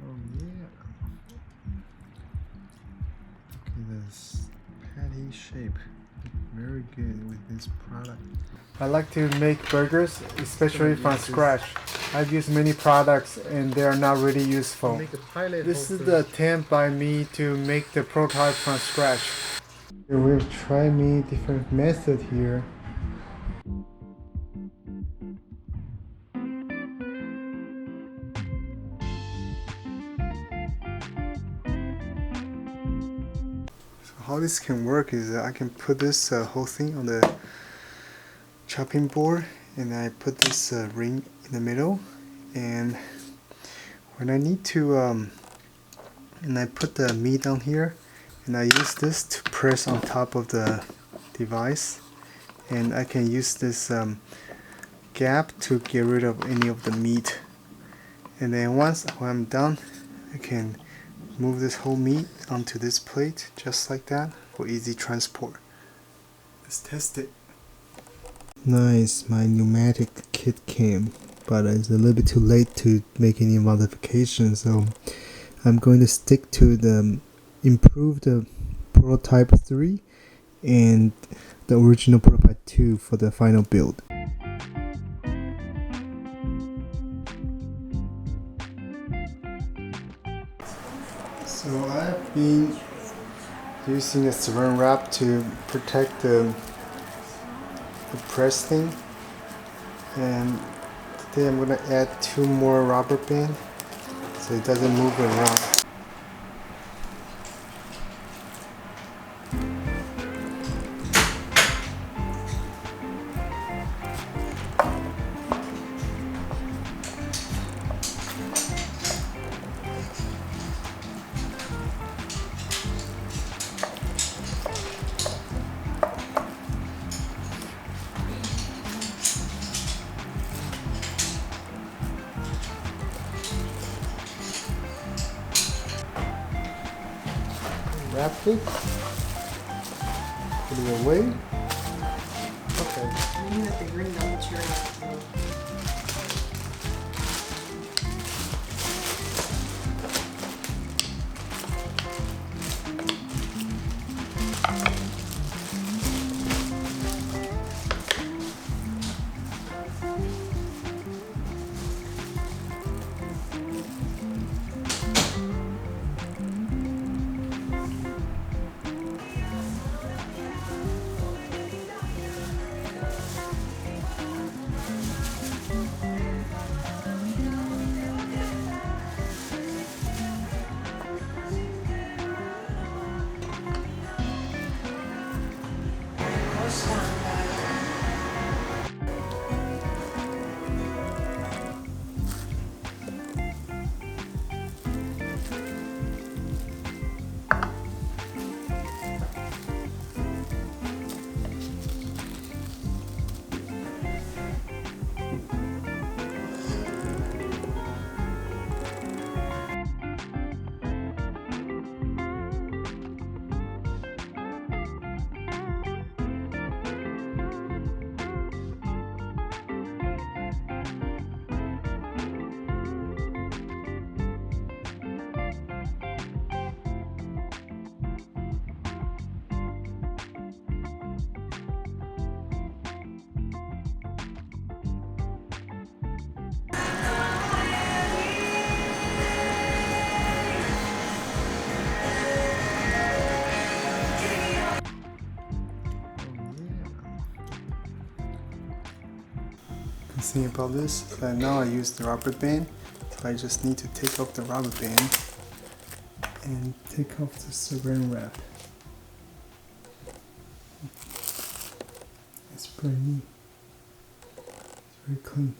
Oh yeah. Look at this patty shape. Very good with this product. I like to make burgers, especially from scratch. I've used many products and they are not really useful. This is the attempt by me to make the prototype from scratch. We'll try many different methods here. So how this can work is that I can put this whole thing on the chopping board, and I put this ring in the middle, and when I need to and I put the meat down here, and I use this to press on top of the device, and I can use this gap to get rid of any of the meat. And then when I'm done, I can move this whole meat onto this plate just like that for easy transport. Let's test it. Nice, my pneumatic kit came, but it's a little bit too late to make any modifications, so I'm going to stick to the improved prototype 3 and the original prototype 2 for the final build. So I've been using a saran wrap to protect the press thing, and today I'm going to add 2 more rubber bands so it doesn't move around. Wrap it, put it away. Okay. You have to bring the material. The thing about this is that now I use the rubber band, so I just need to take off the rubber band and take off the saran wrap. It's pretty neat. It's very clean.